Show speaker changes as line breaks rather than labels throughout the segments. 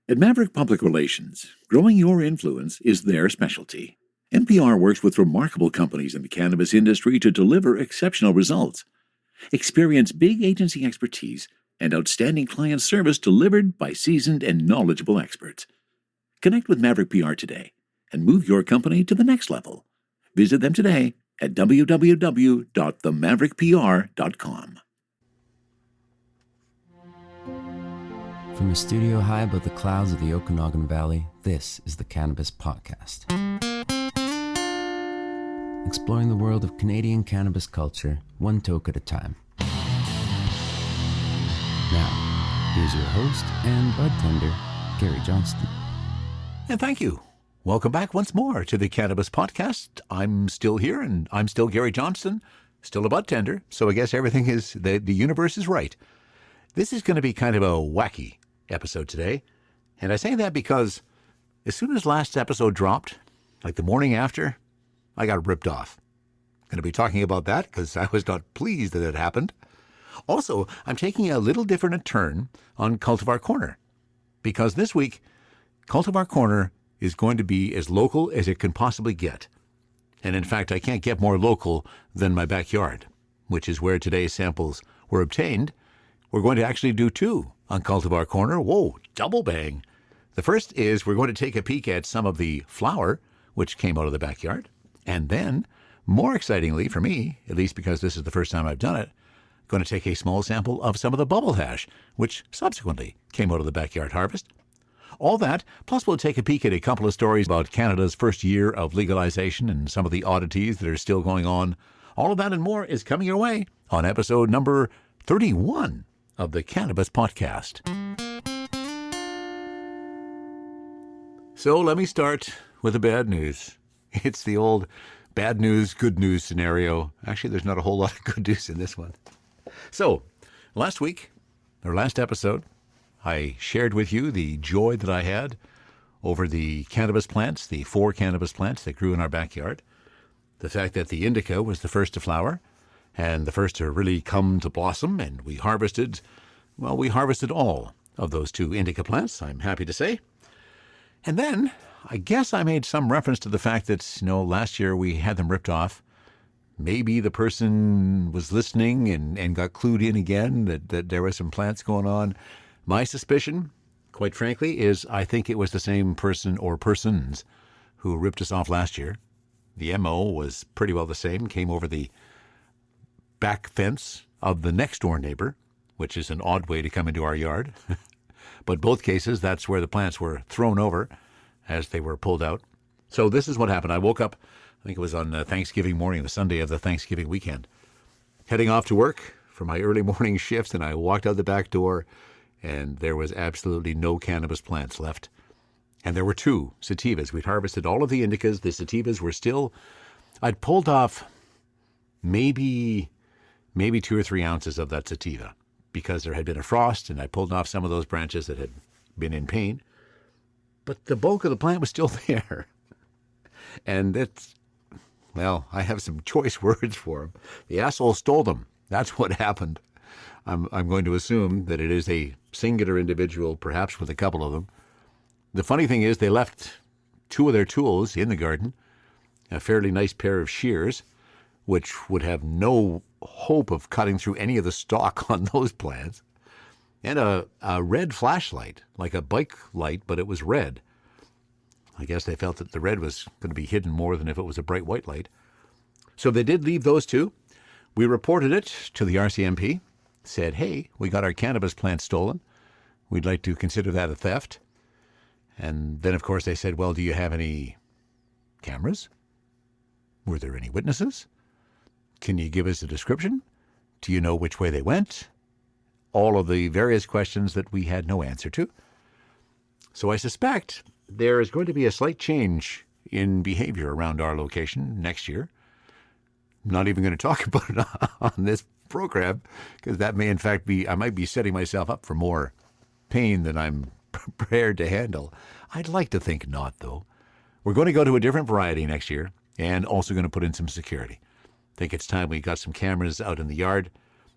At Maverick Public Relations, growing your influence is their specialty. NPR works with remarkable companies in the cannabis industry to deliver exceptional results. Experience big agency expertise and outstanding client service delivered by seasoned and knowledgeable experts. Connect with Maverick PR today and move your company to the next level. Visit them today at www.themaverickpr.com.
From a studio high above the clouds of the Okanagan Valley, this is the Cannabis Podcast. Exploring the world of Canadian cannabis culture, one toke at a time. Now, here's your host and bud tender, Gary Johnston.
And thank you. Welcome back once more to the Cannabis Podcast. I'm still here, and I'm still Gary Johnston, still a bud tender, so I guess everything is, the universe is right. This is going to be kind of a wacky episode today, and I say that because as soon as last episode dropped, like the morning after, I got ripped off. Going to be talking about that because I was not pleased that it happened. Also, I'm taking a little different a turn on Cultivar Corner, because this week, Cultivar Corner is going to be as local as it can possibly get. And in fact, I can't get more local than my backyard, which is where today's samples were obtained. We're going to actually do two on Cultivar Corner. Whoa, double bang. The first is we're going to take a peek at some of the flower, which came out of the backyard. And then, more excitingly for me, at least because this is the first time I've done it, going to take a small sample of some of the bubble hash, which subsequently came out of the backyard harvest. All that, plus we'll take a peek at a couple of stories about Canada's first year of legalization and some of the oddities that are still going on. All of that and more is coming your way on episode number 31 of the Cannabis Podcast. So let me start with the bad news. It's the old bad news, good news scenario. Actually, there's not a whole lot of good news in this one. So last episode, I shared with you the joy that I had over the cannabis plants, the 4 cannabis plants that grew in our backyard. The fact that the Indica was the first to flower and the first to really come to blossom, and we harvested all of those 2 Indica plants, I'm happy to say. And then I guess I made some reference to the fact that, last year we had them ripped off. Maybe the person was listening and got clued in again that there were some plants going on. My suspicion, quite frankly, is I think it was the same person or persons who ripped us off last year. The MO was pretty well the same, came over the back fence of the next door neighbor, which is an odd way to come into our yard. But both cases, that's where the plants were thrown over as they were pulled out. So this is what happened. I woke up, I think it was on Thanksgiving morning, the Sunday of the Thanksgiving weekend, heading off to work for my early morning shifts, and I walked out the back door, and there was absolutely no cannabis plants left. And there were 2 sativas. We'd harvested all of the indicas. The sativas were still, I'd pulled off maybe 2 or 3 ounces of that sativa because there had been a frost, and I pulled off some of those branches that had been in pain. But the bulk of the plant was still there. And I have some choice words for them. The asshole stole them. That's what happened. I'm going to assume that it is a singular individual, perhaps with a couple of them. The funny thing is they left 2 of their tools in the garden, a fairly nice pair of shears, which would have no hope of cutting through any of the stalk on those plants, and a red flashlight, like a bike light, but it was red. I guess they felt that the red was going to be hidden more than if it was a bright white light. So they did leave those 2. We reported it to the RCMP, said, hey, we got our cannabis plant stolen. We'd like to consider that a theft. And then, of course, they said, well, do you have any cameras? Were there any witnesses? Can you give us a description? Do you know which way they went? All of the various questions that we had no answer to. So I suspect there is going to be a slight change in behavior around our location next year. I'm not even going to talk about it on this program, because that may in fact be, I might be setting myself up for more pain than I'm prepared to handle. I'd like to think not, though. We're going to go to a different variety next year, and also going to put in some security. I think it's time we got some cameras out in the yard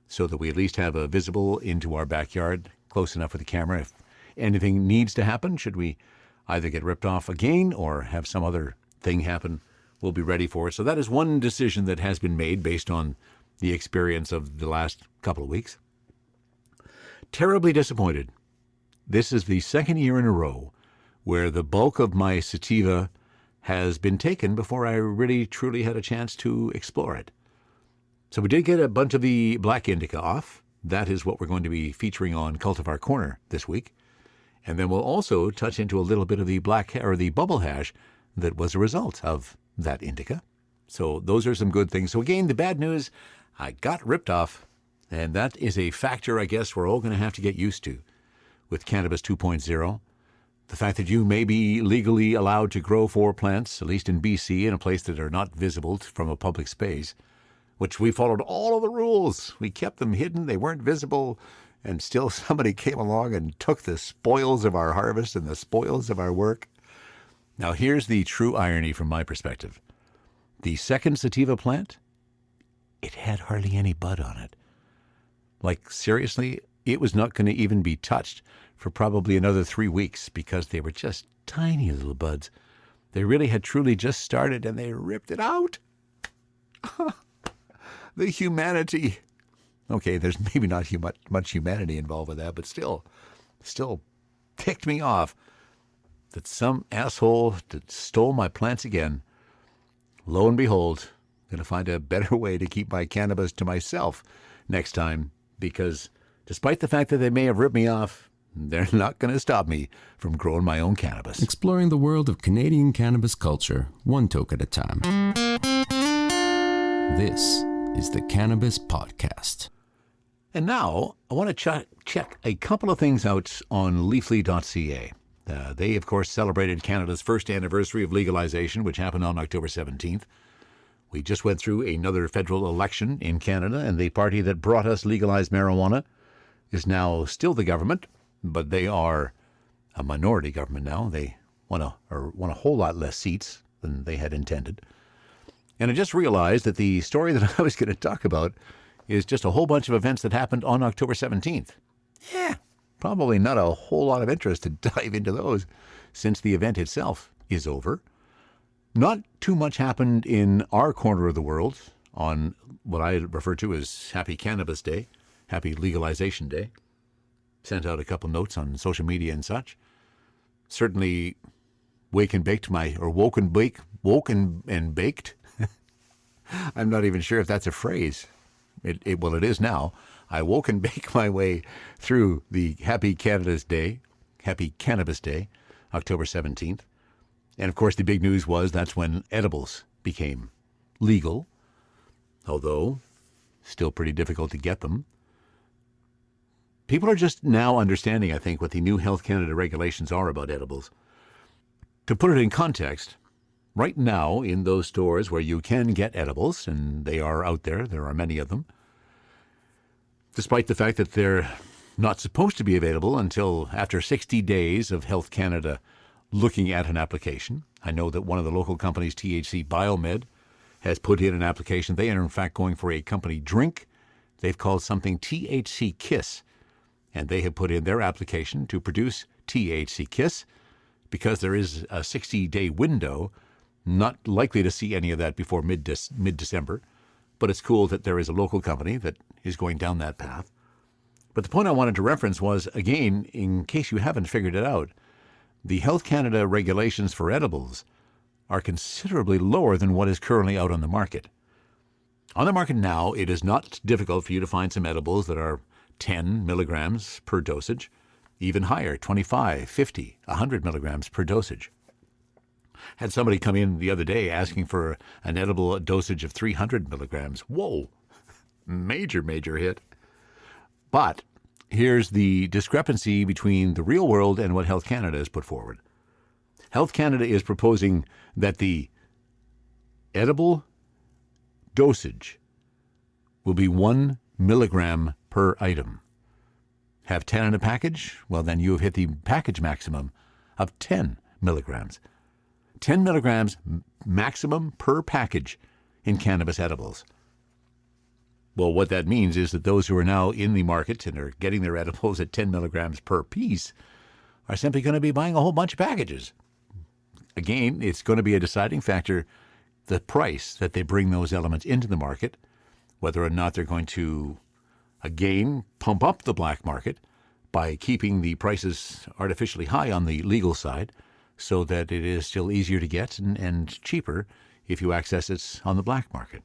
so that we at least have a visible into our backyard, close enough with the camera. anything needs to happen, should we either get ripped off again or have some other thing happen, we'll be ready for it. So that is one decision that has been made based on the experience of the last couple of weeks. Terribly disappointed. This is the second year in a row where the bulk of my sativa has been taken before I really truly had a chance to explore it. So we did get a bunch of the black indica off. That is what we're going to be featuring on Cultivar Corner this week. And then we'll also touch into a little bit of the black or the bubble hash that was a result of that indica. So those are some good things. So again, the bad news, I got ripped off, and that is a factor I guess we're all going to have to get used to with Cannabis 2.0. The fact that you may be legally allowed to grow 4 plants, at least in BC, in a place that are not visible from a public space, which we followed all of the rules. We kept them hidden, they weren't visible, and still somebody came along and took the spoils of our harvest and the spoils of our work. Now here's the true irony from my perspective. The second sativa plant, it had hardly any bud on it. Like seriously, it was not going to even be touched for probably another 3 weeks because they were just tiny little buds. They really had truly just started and they ripped it out. The humanity. Okay, there's maybe not much humanity involved with that, but still ticked me off that some asshole that stole my plants again. Lo and behold, I'm going to find a better way to keep my cannabis to myself next time, because despite the fact that they may have ripped me off, they're not going to stop me from growing my own cannabis.
Exploring the world of Canadian cannabis culture, one toke at a time. This is the Cannabis Podcast.
And now I want to check a couple of things out on leafly.ca. They, of course, celebrated Canada's first anniversary of legalization, which happened on October 17th. We just went through another federal election in Canada, and the party that brought us legalized marijuana is now still the government, but they are a minority government now. They won a whole lot less seats than they had intended. And I just realized that the story that I was going to talk about is just a whole bunch of events that happened on October 17th. Yeah, probably not a whole lot of interest to dive into those since the event itself is over. Not too much happened in our corner of the world on what I refer to as Happy Cannabis Day, Happy Legalization Day. Sent out a couple notes on social media and such. Certainly woken and baked. I'm not even sure if that's a phrase. Well, it is now. I woke and baked my way through the Happy Cannabis Day, October 17th. And of course, the big news was that's when edibles became legal, although still pretty difficult to get them. People are just now understanding, I think, what the new Health Canada regulations are about edibles. To put it in context, right now in those stores where you can get edibles, and they are out there are many of them, despite the fact that they're not supposed to be available until after 60 days of Health Canada looking at an application. I know that one of the local companies, THC Biomed, has put in an application. They are in fact going for a company drink. They've called something THC Kiss. And they have put in their application to produce THC Kiss because there is a 60-day window. Not likely to see any of that before mid-December. But it's cool that there is a local company that is going down that path. But the point I wanted to reference was, again, in case you haven't figured it out, the Health Canada regulations for edibles are considerably lower than what is currently out on the market. On the market now, it is not difficult for you to find some edibles that are 10 milligrams per dosage, even higher, 25, 50, 100 milligrams per dosage. Had somebody come in the other day asking for an edible dosage of 300 milligrams. Whoa, major hit. But here's the discrepancy between the real world and what Health Canada has put forward. Health Canada is proposing that the edible dosage will be 1 milligram per item. Have 10 in a package? Well, then you have hit the package maximum of 10 milligrams. 10 milligrams maximum per package in cannabis edibles. Well, what that means is that those who are now in the market and are getting their edibles at 10 milligrams per piece are simply going to be buying a whole bunch of packages. Again, it's going to be a deciding factor, the price that they bring those elements into the market, whether or not they're going to, again, pump up the black market by keeping the prices artificially high on the legal side so that it is still easier to get and cheaper if you access it on the black market.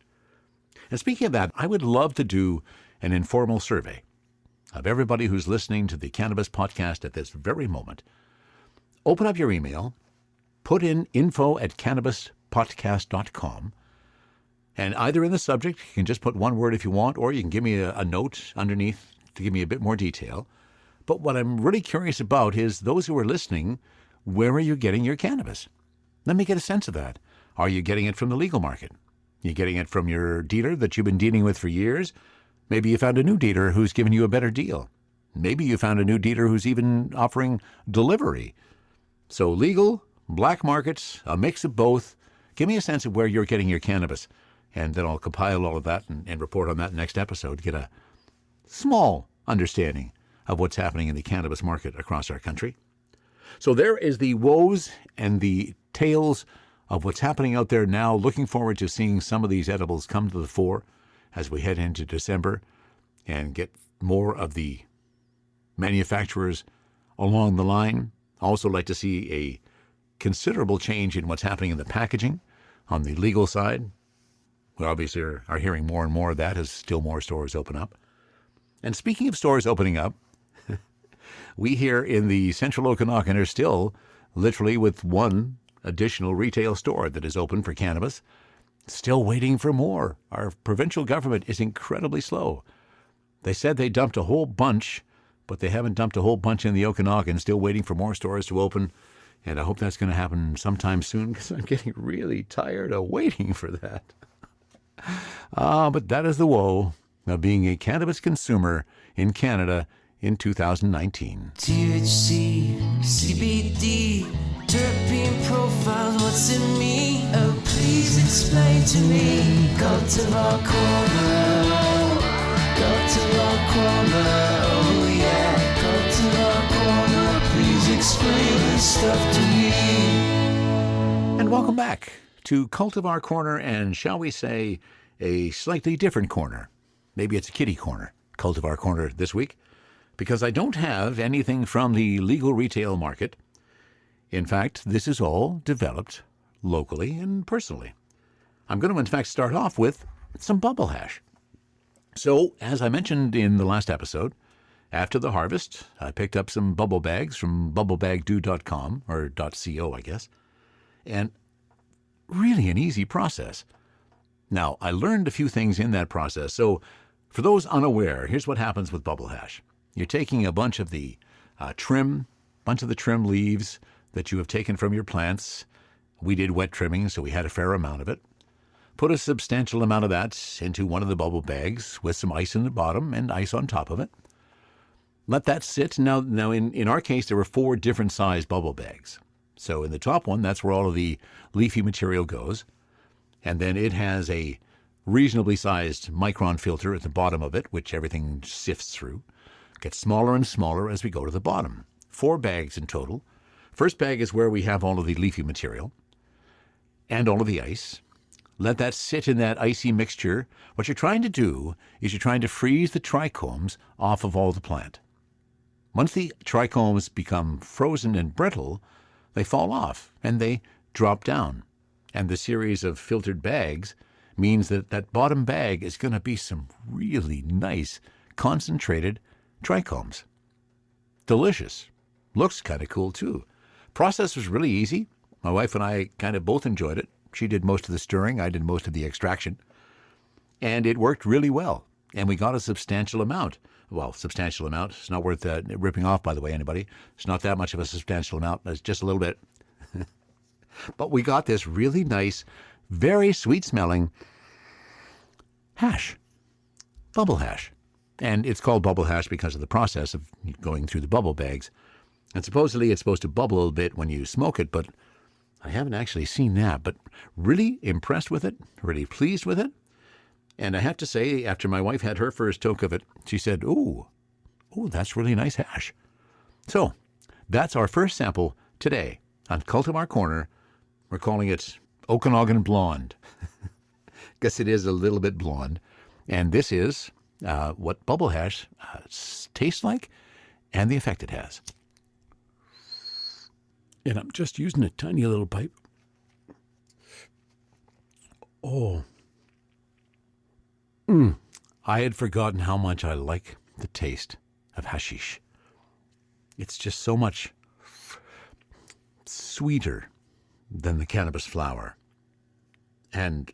And speaking of that, I would love to do an informal survey of everybody who's listening to the Cannabis podcast at this very moment. Open up your email, put in info@cannabispodcast.com, and either in the subject, you can just put one word if you want, or you can give me a note underneath to give me a bit more detail. But what I'm really curious about is those who are listening, where are you getting your cannabis? Let me get a sense of that. Are you getting it from the legal market? You're getting it from your dealer that you've been dealing with for years? Maybe you found a new dealer who's given you a better deal. Maybe you found a new dealer who's even offering delivery. So legal, black markets, a mix of both. Give me a sense of where you're getting your cannabis, and then I'll compile all of that and report on that next episode, get a small understanding of what's happening in the cannabis market across our country. So there is the woes and the tales of what's happening out there now. Looking forward to seeing some of these edibles come to the fore as we head into December and get more of the manufacturers along the line. Also like to see a considerable change in what's happening in the packaging on the legal side. We obviously are hearing more and more of that as still more stores open up. And speaking of stores opening up, we here in the central Okanagan are still literally with one additional retail store that is open for cannabis, still waiting for more. Our provincial government is incredibly slow. They said they dumped a whole bunch, but they haven't dumped a whole bunch in the Okanagan, still waiting for more stores to open. And I hope that's going to happen sometime soon because I'm getting really tired of waiting for that. But that is the woe of being a cannabis consumer in Canada in 2019.
THC, CBD, terpene profiles, what's in me? Oh, please explain to me. Cultivar Corner, Cultivar Corner, oh yeah. Cultivar Corner, please explain this stuff to me.
And welcome back to Cultivar Corner, and shall we say, a slightly different corner. Maybe it's a kiddie corner, Cultivar Corner this week, because I don't have anything from the legal retail market. In fact, this is all developed locally and personally. I'm going to, in fact, start off with some bubble hash. So, as I mentioned in the last episode, after the harvest, I picked up some bubble bags from bubblebagdo.com, or .co, I guess, and really an easy process. Now, I learned a few things in that process. So, for those unaware, here's what happens with bubble hash. You're taking a bunch of the trim leaves that you have taken from your plants. We did wet trimming, so we had a fair amount of it. Put a substantial amount of that into one of the bubble bags with some ice in the bottom and ice on top of it. Let that sit. Now in our case, there were 4 different size bubble bags. So in the top one, that's where all of the leafy material goes. And then it has a reasonably sized micron filter at the bottom of it, which everything sifts through. Gets smaller and smaller as we go to the bottom. 4 bags in total. First bag is where we have all of the leafy material and all of the ice. Let that sit in that icy mixture. What you're trying to do is you're trying to freeze the trichomes off of all the plant. Once the trichomes become frozen and brittle, they fall off and they drop down. And the series of filtered bags means that that bottom bag is going to be some really nice concentrated trichomes. Delicious. Looks kind of cool too. Process was really easy. My wife and I kind of both enjoyed it. She did most of the stirring. I did most of the extraction. And it worked really well. And we got a substantial amount. Well, substantial amount. It's not worth ripping off, by the way, anybody. It's not that much of a substantial amount. It's just a little bit. But we got this really nice, very sweet-smelling hash. Bubble hash. And it's called bubble hash because of the process of going through the bubble bags. And supposedly it's supposed to bubble a little bit when you smoke it, but I haven't actually seen that. But really impressed with it, really pleased with it. And I have to say, after my wife had her first toke of it, she said, ooh, that's really nice hash. So that's our first sample today on Cultivar Corner. We're calling it Okanagan Blonde. Guess it is a little bit blonde. And this is what bubble hash tastes like and the effect it has. And I'm just using a tiny little pipe. Oh. I had forgotten how much I like the taste of hashish. It's just so much sweeter than the cannabis flower. And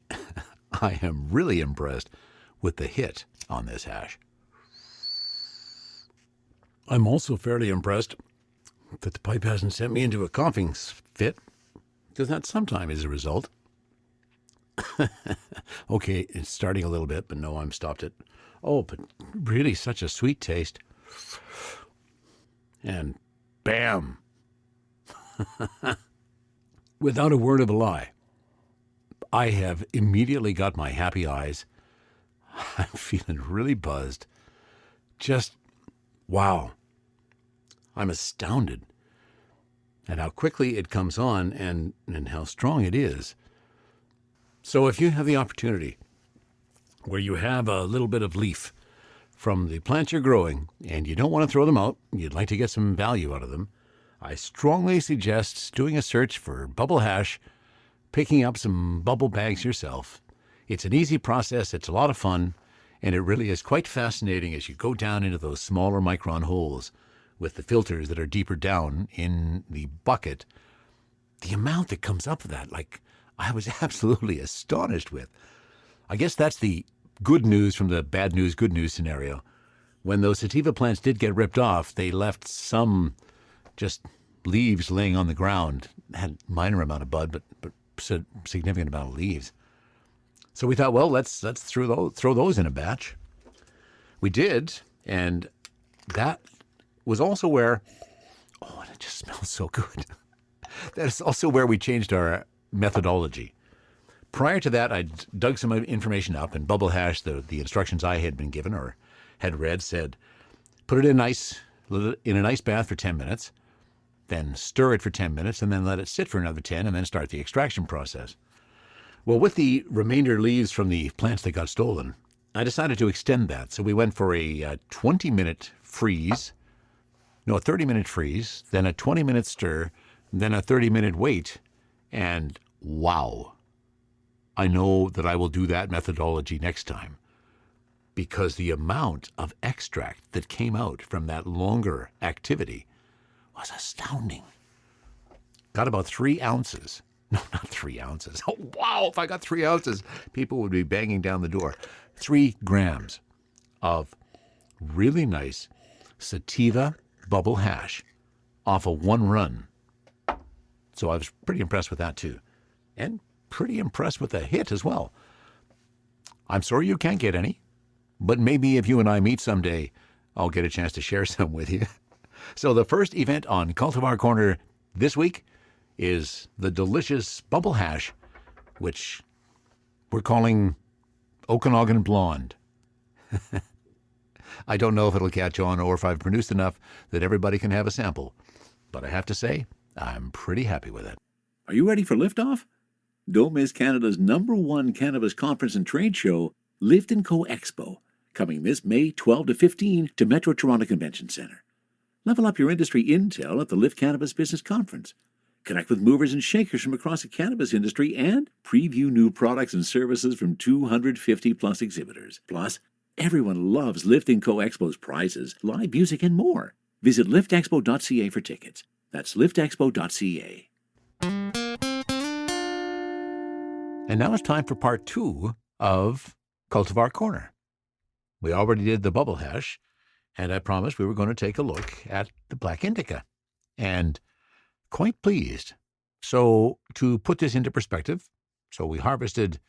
I am really impressed with the hit on this hash. I'm also fairly impressed that the pipe hasn't sent me into a coughing fit, because that sometimes is a result. Okay, it's starting a little bit, but no, I'm stopped it. Oh, but really such a sweet taste. And bam! Without a word of a lie, I have immediately got my happy eyes. I'm feeling really buzzed. Just, wow. I'm astounded at how quickly it comes on and how strong it is. So if you have the opportunity where you have a little bit of leaf from the plants you're growing and you don't want to throw them out, you'd like to get some value out of them, I strongly suggest doing a search for bubble hash, picking up some bubble bags yourself. It's an easy process, it's a lot of fun, and it really is quite fascinating as you go down into those smaller micron holes with the filters that are deeper down in the bucket. The amount that comes up of that, like, I was absolutely astonished with. I guess that's the good news from the bad news, good news scenario. When those sativa plants did get ripped off, they left some just leaves laying on the ground. Had a minor amount of bud, but significant amount of leaves. So we thought, well, let's throw those in a batch. We did, and that was also where, oh, and it just smells so good. That is also where we changed our methodology. Prior to that, I dug some information up, and bubble hash, the instructions I had been given or had read, said, put it in a nice bath for 10 minutes, then stir it for 10 minutes, and then let it sit for another 10, and then start the extraction process. Well, with the remainder leaves from the plants that got stolen, I decided to extend that. So we went for a 20-minute freeze, no, a 30-minute freeze, then a 20-minute stir, then a 30-minute wait, and wow. I know that I will do that methodology next time, because the amount of extract that came out from that longer activity was astounding. Got about 3 ounces. No, not 3 ounces. Oh, wow, if I got 3 ounces, people would be banging down the door. 3 grams of really nice sativa bubble hash off of one run. So I was pretty impressed with that too. And pretty impressed with the hit as well. I'm sorry you can't get any, but maybe if you and I meet someday, I'll get a chance to share some with you. So the first event on Cultivar Corner this week is the delicious bubble hash, which we're calling Okanagan Blonde. I don't know if it'll catch on or if I've produced enough that everybody can have a sample, but I have to say, I'm pretty happy with it.
Are you ready for liftoff? Don't miss Canada's #1 cannabis conference and trade show, Lift & Co Expo, coming this May 12 to 15 to Metro Toronto Convention Centre. Level up your industry intel at the Lift Cannabis Business Conference. Connect with movers and shakers from across the cannabis industry and preview new products and services from 250 plus exhibitors. Plus, everyone loves Lift & Co Expo's prizes, live music, and more. Visit liftexpo.ca for tickets. That's liftexpo.ca.
And now it's time for part 2 of Cultivar Corner. We already did the bubble hash, and I promised we were going to take a look at the black indica. And quite pleased. So to put this into perspective, so we harvested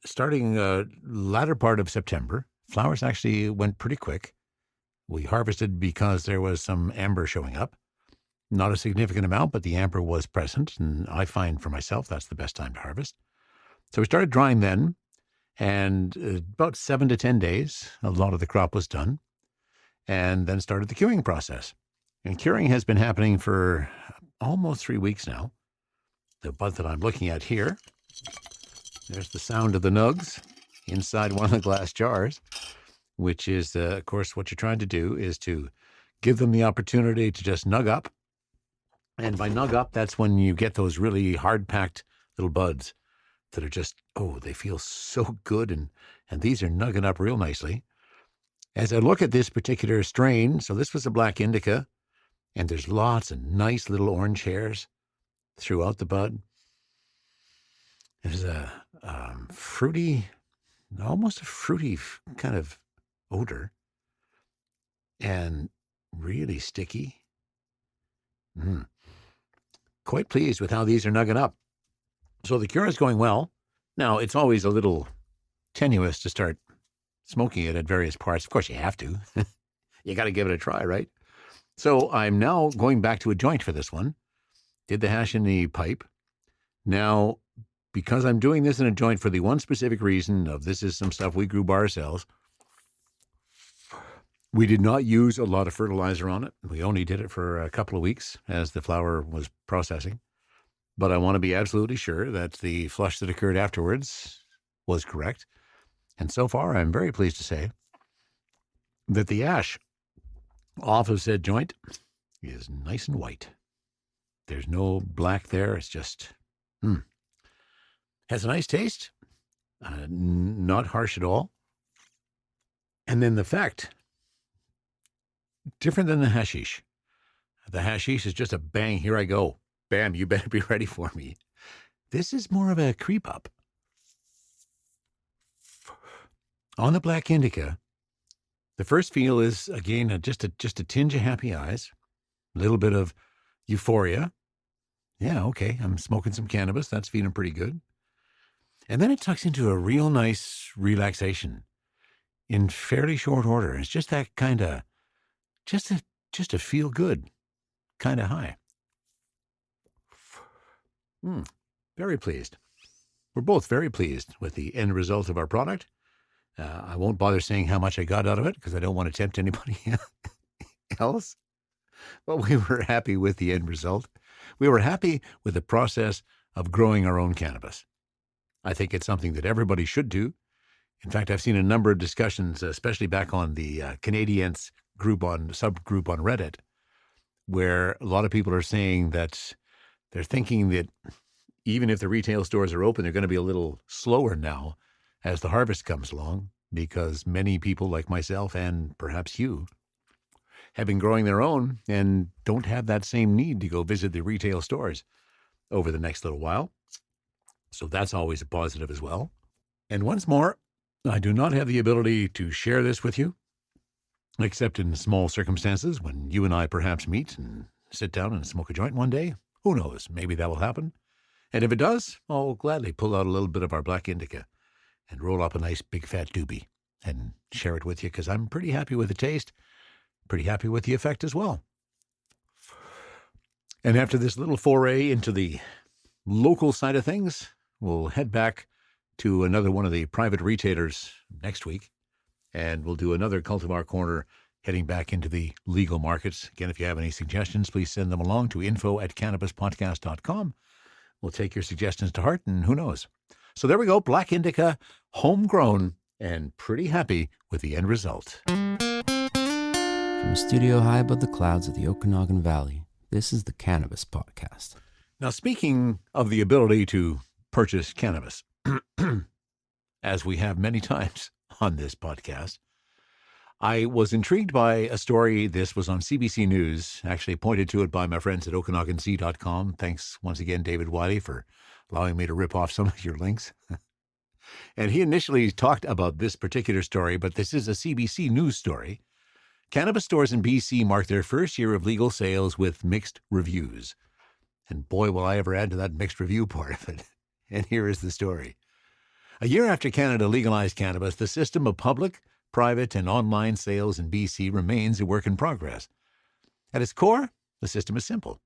starting latter part of September. Flowers actually went pretty quick. We harvested because there was some amber showing up. Not a significant amount, but the amber was present, and I find for myself that's the best time to harvest. So we started drying then, and about 7 to 10 days, a lot of the crop was done, and then started the curing process. And curing has been happening for almost 3 weeks now. The bud that I'm looking at here, there's the sound of the nugs inside one of the glass jars, which is, of course, what you're trying to do is to give them the opportunity to just nug up. And by nug up, that's when you get those really hard-packed little buds that are just, oh, they feel so good. And these are nugging up real nicely. As I look at this particular strain, so this was a black indica, and there's lots of nice little orange hairs throughout the bud. There's a fruity, almost a fruity kind of odor, and really sticky. Quite pleased with how these are nugging up. So the cure is going well. Now, it's always a little tenuous to start smoking it at various parts. Of course, you have to. You got to give it a try, right? So I'm now going back to a joint for this one. Did the hash in the pipe. Now, because I'm doing this in a joint for the one specific reason of this is some stuff we grew by ourselves, we did not use a lot of fertilizer on it. We only did it for a couple of weeks as the flower was processing. But I want to be absolutely sure that the flush that occurred afterwards was correct. And so far, I'm very pleased to say that the ash off of said joint is nice and white. There's no black there. It's just, has a nice taste, not harsh at all. And then the fact, different than the hashish. The hashish is just a bang, here I go. Bam, you better be ready for me. This is more of a creep up. On the black indica, the first feel is, again, just a tinge of happy eyes, a little bit of euphoria. Yeah, okay, I'm smoking some cannabis. That's feeling pretty good. And then it tucks into a real nice relaxation in fairly short order. It's just that kind of, just a feel good kind of high. Very pleased. We're both very pleased with the end result of our product. I won't bother saying how much I got out of it because I don't want to tempt anybody else. But we were happy with the end result. We were happy with the process of growing our own cannabis. I think it's something that everybody should do. In fact, I've seen a number of discussions, especially back on the Canadians subgroup on Reddit, where a lot of people are saying that they're thinking that even if the retail stores are open, they're going to be a little slower now as the harvest comes along, because many people like myself and perhaps you have been growing their own and don't have that same need to go visit the retail stores over the next little while. So that's always a positive as well. And once more, I do not have the ability to share this with you, except in small circumstances when you and I perhaps meet and sit down and smoke a joint one day. Who knows? Maybe that will happen. And if it does, I'll gladly pull out a little bit of our black indica and roll up a nice big fat doobie and share it with you, because I'm pretty happy with the taste, pretty happy with the effect as well. And after this little foray into the local side of things, we'll head back to another one of the private retailers next week, and we'll do another Cultivar Corner heading back into the legal markets. Again, if you have any suggestions, please send them along to info@cannabispodcast.com. We'll take your suggestions to heart, and who knows. So there we go, black indica, homegrown, and pretty happy with the end result.
From a studio high above the clouds of the Okanagan Valley, this is the Cannabis Podcast.
Now, speaking of the ability to purchase cannabis, as we have many times on this podcast, I was intrigued by a story. This was on CBC News, actually pointed to it by my friends at OkanaganSea.com. Thanks once again, David Wiley, for allowing me to rip off some of your links. And he initially talked about this particular story, but this is a CBC News story. Cannabis stores in BC mark their first year of legal sales with mixed reviews. And boy, will I ever add to that mixed review part of it. And here is the story. A year after Canada legalized cannabis, the system of public, private, and online sales in BC remains a work in progress. At its core, the system is simple.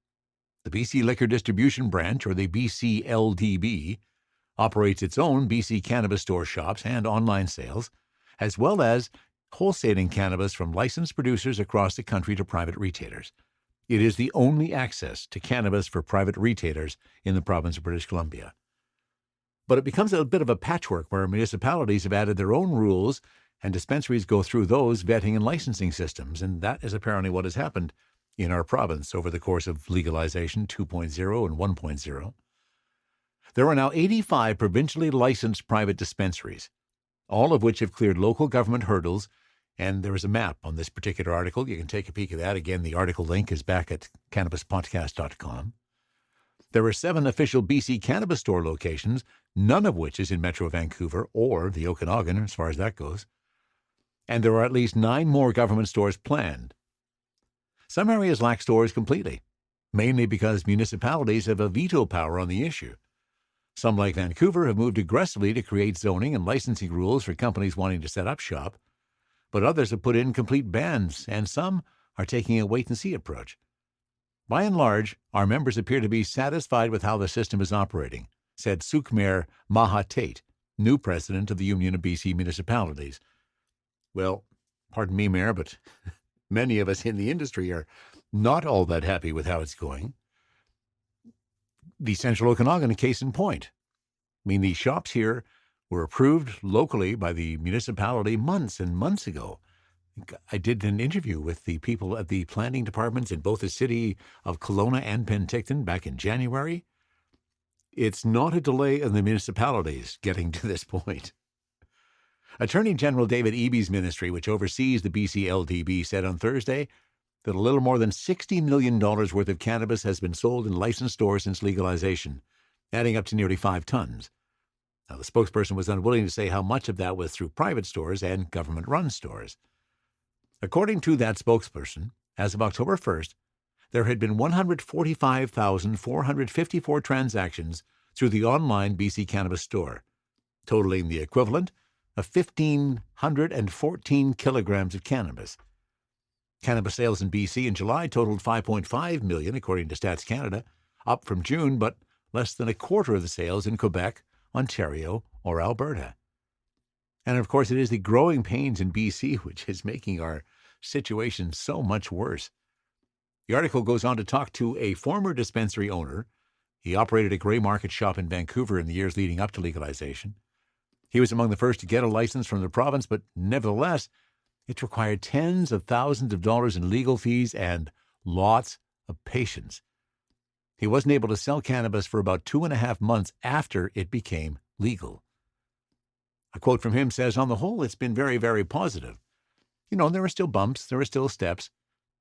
The BC Liquor Distribution Branch, or the BCLDB, operates its own BC cannabis store shops and online sales, as well as wholesaling cannabis from licensed producers across the country to private retailers. It is the only access to cannabis for private retailers in the province of British Columbia. But it becomes a bit of a patchwork where municipalities have added their own rules and dispensaries go through those vetting and licensing systems, and that is apparently what has happened in our province over the course of legalization 2.0 and 1.0. There are now 85 provincially licensed private dispensaries, all of which have cleared local government hurdles, and there is a map on this particular article. You can take a peek at that. Again, the article link is back at cannabispodcast.com. There are 7 official BC cannabis store locations, none of which is in Metro Vancouver or the Okanagan, as far as that goes. And there are at least 9 more government stores planned. Some areas lack stores completely, mainly because municipalities have a veto power on the issue. Some, like Vancouver, have moved aggressively to create zoning and licensing rules for companies wanting to set up shop, but others have put in complete bans, and some are taking a wait-and-see approach. By and large, our members appear to be satisfied with how the system is operating, said Sukhmair Maha Tate, new president of the Union of BC Municipalities. Well, pardon me, Mayor, but many of us in the industry are not all that happy with how it's going. The Central Okanagan, a case in point. I mean, the shops here were approved locally by the municipality months and months ago. I did an interview with the people at the planning departments in both the city of Kelowna and Penticton back in January. It's not a delay in the municipalities getting to this point. Attorney General David Eby's ministry, which oversees the BC LDB, said on Thursday that a little more than $60 million worth of cannabis has been sold in licensed stores since legalization, adding up to nearly 5 tons. Now, the spokesperson was unwilling to say how much of that was through private stores and government-run stores. According to that spokesperson, as of October 1st, there had been 145,454 transactions through the online BC Cannabis store, totaling the equivalent of 1,514 kilograms of cannabis. Cannabis sales in BC in July totaled $5.5 million, according to Stats Canada, up from June, but less than a quarter of the sales in Quebec, Ontario, or Alberta. And of course, it is the growing pains in BC which is making our situation so much worse. The article goes on to talk to a former dispensary owner. He operated a gray market shop in Vancouver in the years leading up to legalization. He was among the first to get a license from the province, but nevertheless, it required tens of thousands of dollars in legal fees and lots of patience. He wasn't able to sell cannabis for about 2.5 months after it became legal. A quote from him says, "On the whole, it's been very, very positive. You know, there are still bumps, there are still steps.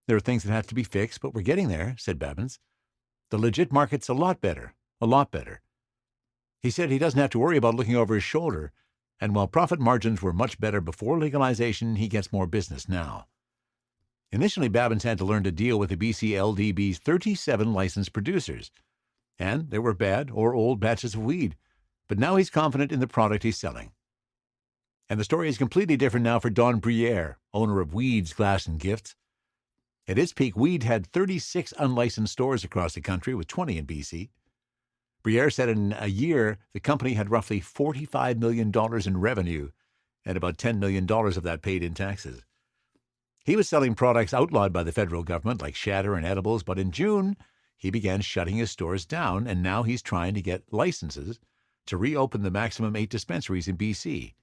There are things that have to be fixed, but we're getting there," said Babbins. "The legit market's a lot better, a lot better." He said he doesn't have to worry about looking over his shoulder, and while profit margins were much better before legalization, he gets more business now. Initially, Babbins had to learn to deal with the BC LDB's 37 licensed producers, and there were bad or old batches of weed, but now he's confident in the product he's selling. And the story is completely different now for Don Briere, owner of Weeds, Glass and Gifts. At its peak, Weed had 36 unlicensed stores across the country, with 20 in BC. Briere said in a year, the company had roughly $45 million in revenue, and about $10 million of that paid in taxes. He was selling products outlawed by the federal government, like shatter and edibles, but in June, he began shutting his stores down, and now he's trying to get licenses to reopen the maximum 8 dispensaries in BC.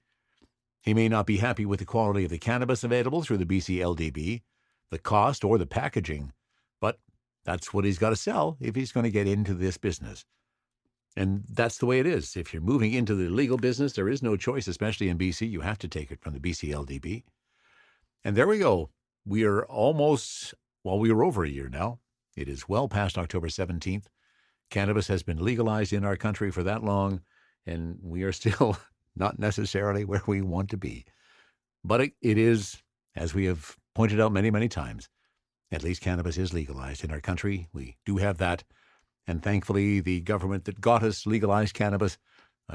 He may not be happy with the quality of the cannabis available through the BC LDB, the cost, or the packaging, but that's what he's got to sell if he's going to get into this business. And that's the way it is. If you're moving into the legal business, there is no choice, especially in BC. You have to take it from the BC LDB. And there we go. We are almost, we are over a year now. It is well past October 17th. Cannabis has been legalized in our country for that long, and we are still not necessarily where we want to be. But it is, as we have pointed out many, many times, at least cannabis is legalized in our country. We do have that. And thankfully, the government that got us legalized cannabis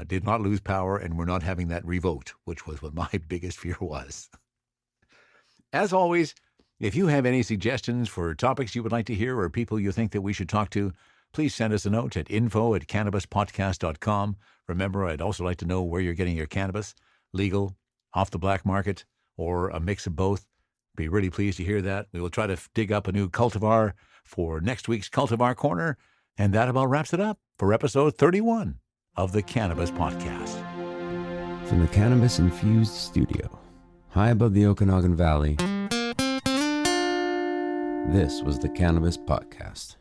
did not lose power, and we're not having that revoked, which was what my biggest fear was. As always, if you have any suggestions for topics you would like to hear or people you think that we should talk to, please send us a note at info@cannabispodcast.com. Remember, I'd also like to know where you're getting your cannabis, legal, off the black market, or a mix of both. Be really pleased to hear that. We will try to dig up a new cultivar for next week's Cultivar Corner. And that about wraps it up for episode 31 of the Cannabis Podcast.
From the cannabis-infused studio, high above the Okanagan Valley, this was the Cannabis Podcast.